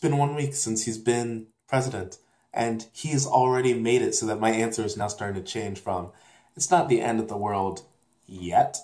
been 1 week since he's been president, and he's already made it so that my answer is now starting to change from, it's not the end of the world yet.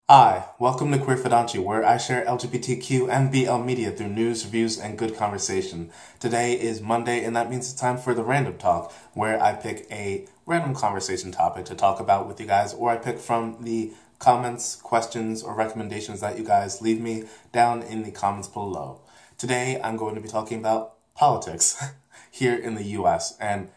Hi, welcome to Queer Fudanshi, where I share LGBTQ and BL media through news, reviews, and good conversation. Today is Monday, and that means it's time for the Random Talk, where I pick a random conversation topic to talk about with you guys, or I pick from the comments, questions, or recommendations that you guys leave me down in the comments below. Today, I'm going to be talking about politics here in the US, and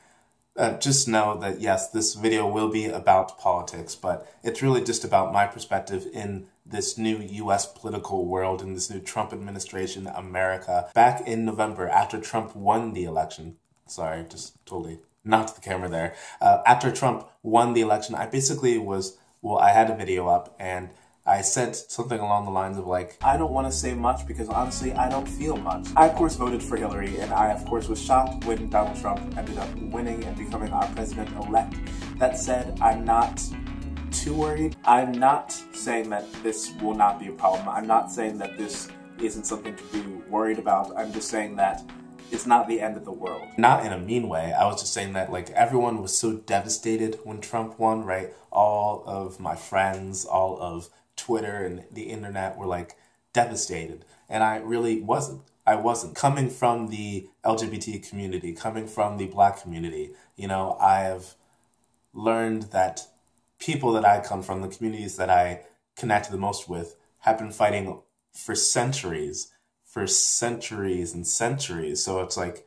just know that, yes, this video will be about politics, but it's really just about my perspective in this new U.S. political world, in this new Trump administration, America. Back in November, after Trump won the election, sorry, just totally knocked the camera there. After Trump won the election, I basically I had a video up, and I said something along the lines of like, I don't want to say much because honestly, I don't feel much. I of course voted for Hillary, and I of course was shocked when Donald Trump ended up winning and becoming our president-elect. That said, I'm not too worried. I'm not saying that this will not be a problem. I'm not saying that this isn't something to be worried about. I'm just saying that it's not the end of the world. Not in a mean way. I was just saying that like everyone was so devastated when Trump won, right? All of my friends, all of Twitter and the internet were like devastated, and I really wasn't. I wasn't. Coming from the LGBT community, coming from the Black community, you know, I have learned that people that I come from, the communities that I connect the most with, have been fighting for centuries and centuries. So it's like,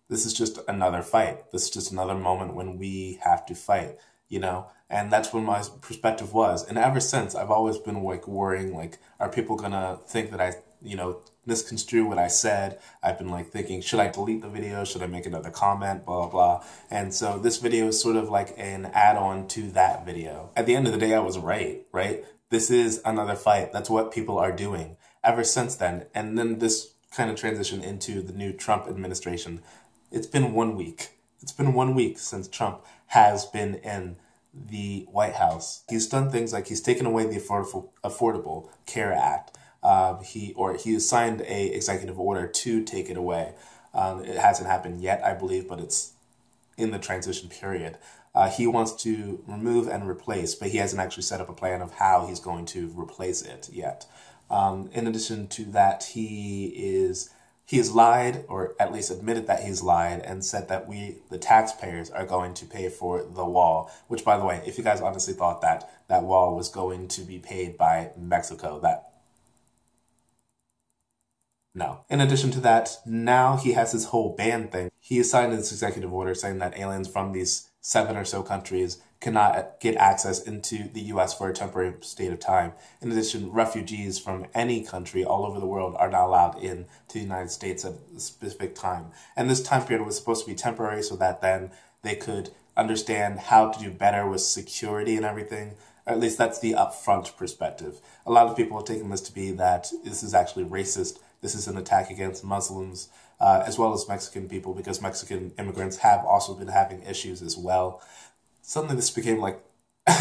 this is just another fight. This is just another moment when we have to fight, you know? And that's what my perspective was. And ever since, I've always been like worrying, like, are people gonna think that I, you know, misconstrue what I said? I've been like thinking, should I delete the video? Should I make another comment? Blah, blah, blah. And so this video is sort of like an add-on to that video. At the end of the day, I was right? This is another fight. That's what people are doing ever since then. And then this kind of transition into the new Trump administration. It's been 1 week. It's been 1 week since Trump has been in the White House. He's done things like he's taken away the Affordable Care Act. He has signed a executive order to take it away. It hasn't happened yet, I believe, but it's in the transition period. He wants to remove and replace, but he hasn't actually set up a plan of how he's going to replace it yet. In addition to that, he has lied, or at least admitted that he's lied, and said that we, the taxpayers, are going to pay for the wall. Which, by the way, if you guys honestly thought that that wall was going to be paid by Mexico, no. In addition to that, now he has this whole ban thing. He has signed this executive order saying that aliens from these 7 or so countries cannot get access into the U.S. for a temporary state of time. In addition, refugees from any country all over the world are not allowed in to the United States at a specific time. And this time period was supposed to be temporary so that then they could understand how to do better with security and everything. Or at least that's the upfront perspective. A lot of people have taken this to be that this is actually racist. This is an attack against Muslims, as well as Mexican people, because Mexican immigrants have also been having issues as well. Suddenly this became like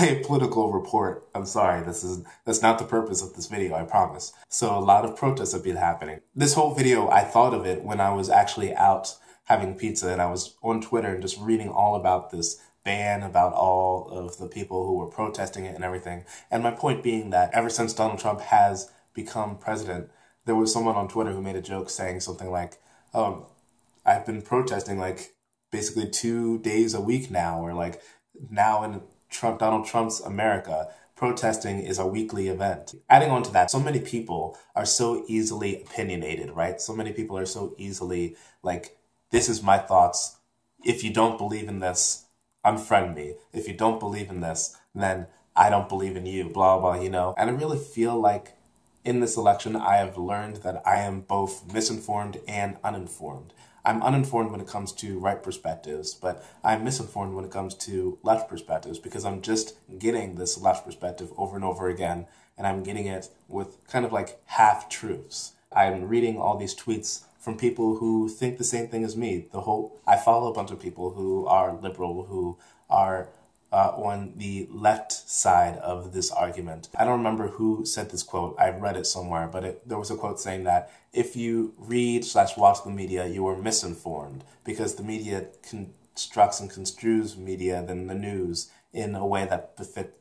a political report. I'm sorry, that's not the purpose of this video, I promise. So a lot of protests have been happening. This whole video, I thought of it when I was actually out having pizza, and I was on Twitter and just reading all about this ban, about all of the people who were protesting it and everything. And my point being that ever since Donald Trump has become president, there was someone on Twitter who made a joke saying something like, I've been protesting like basically 2 days a week now, or like now in Donald Trump's America, protesting is a weekly event. Adding on to that, so many people are so easily opinionated, right? So many people are so easily like, this is my thoughts. If you don't believe in this, unfriend me. If you don't believe in this, then I don't believe in you, blah, blah, you know? And I really feel like in this election, I have learned that I am both misinformed and uninformed. I'm uninformed when it comes to right perspectives, but I'm misinformed when it comes to left perspectives, because I'm just getting this left perspective over and over again, and I'm getting it with kind of like half-truths. I'm reading all these tweets from people who think the same thing as me. I follow a bunch of people who are liberal, who are on the left side of this argument. I don't remember who said this quote. I read it somewhere, but there was a quote saying that if you read/watch the media, you are misinformed because the media constructs and construes media than the news in a way that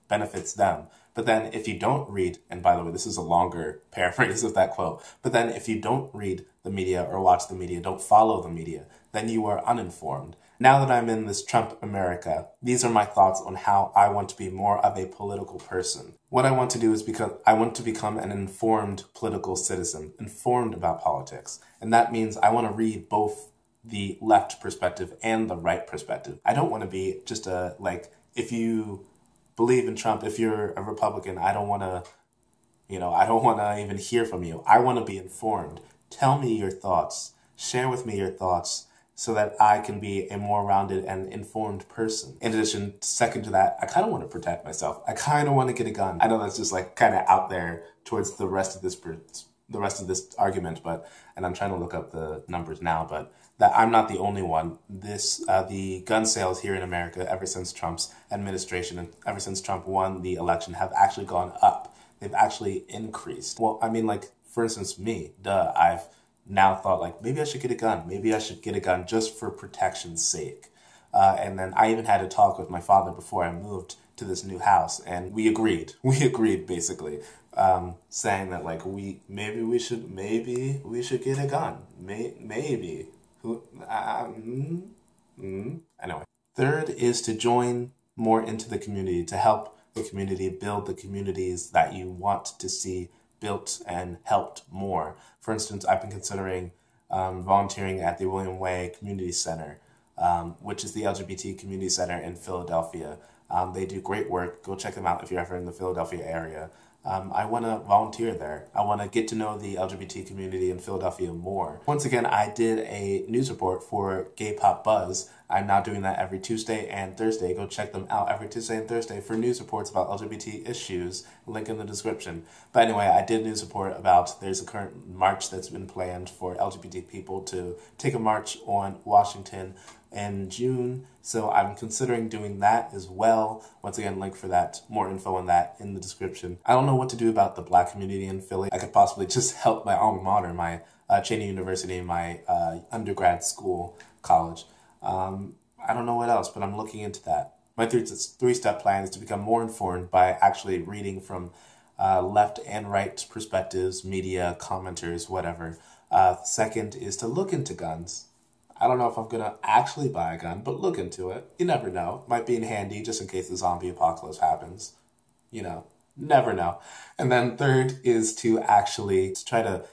benefits them. But then if you don't read, and by the way, this is a longer paraphrase of that quote, but then if you don't read the media or watch the media, don't follow the media, then you are uninformed. Now that I'm in this Trump America, these are my thoughts on how I want to be more of a political person. What I want to do is because I want to become an informed political citizen, informed about politics. And that means I want to read both the left perspective and the right perspective. I don't want to be just if you believe in Trump, if you're a Republican, I don't want to even hear from you. I want to be informed. Tell me your thoughts. Share with me your thoughts so that I can be a more rounded and informed person. In addition, second to that, I kind of want to protect myself. I kind of want to get a gun. I know that's just kind of out there towards the rest of this argument, and I'm trying to look up the numbers now, but that I'm not the only one. The gun sales here in America, ever since Trump's administration and ever since Trump won the election, have actually gone up. They've actually increased. Well, I mean, for instance, me, I've now thought maybe I should get a gun. Maybe I should get a gun just for protection's sake. And then I even had a talk with my father before I moved to this new house, and we agreed. We agreed basically, saying that maybe we should get a gun. Maybe. Anyway, third is to join more into the community, to help the community build the communities that you want to see built and helped more. For instance, I've been considering volunteering at the William Way Community Center, which is the LGBT community center in Philadelphia. They do great work. Go check them out if you're ever in the Philadelphia area. I want to volunteer there. I want to get to know the LGBT community in Philadelphia more. Once again, I did a news report for Gay Pop Buzz. I'm now doing that every Tuesday and Thursday. Go check them out every Tuesday and Thursday for news reports about LGBT issues. Link in the description. But anyway, I did a news report about there's a current march that's been planned for LGBT people to take a march on Washington in June. So I'm considering doing that as well. Once again, link for that, more info on that in the description. I don't know what to do about the Black community in Philly. I could possibly just help my alma mater, my Cheney University, my undergrad school, college. I don't know what else, but I'm looking into that. My three-step plan is to become more informed by actually reading from left and right perspectives, media, commenters, whatever. Second is to look into guns. I don't know if I'm going to actually buy a gun, but look into it. You never know. Might be in handy just in case the zombie apocalypse happens. Never know. And then third is to actually try to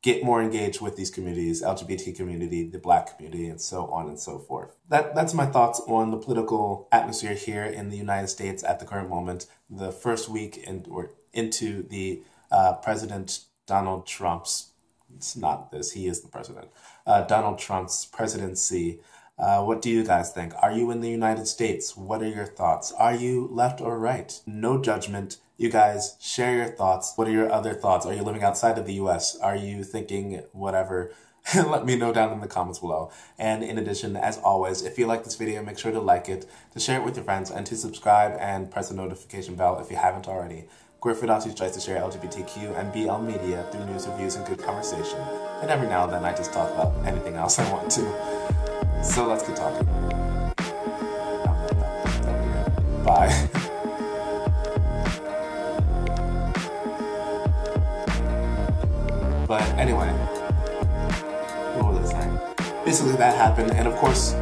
get more engaged with these communities, LGBT community, the Black community, and so on and so forth. That's my thoughts on the political atmosphere here in the United States at the current moment. The first week into the President Donald Trump's, it's not this, he is the president, Donald Trump's presidency. What do you guys think? Are you in the United States? What are your thoughts? Are you left or right? No judgment. You guys share your thoughts. What are your other thoughts? Are you living outside of the US? Are you thinking whatever? Let me know down in the comments below. And in addition, as always, if you like this video, make sure to like it, to share it with your friends, and to subscribe and press the notification bell if you haven't already. Queer Fudanshi tries to share LGBTQ and BL media through news, reviews, and good conversation. And every now and then I just talk about anything else I want to. So let's get talking. Bye. But anyway, what was I saying? Basically that happened, and of course,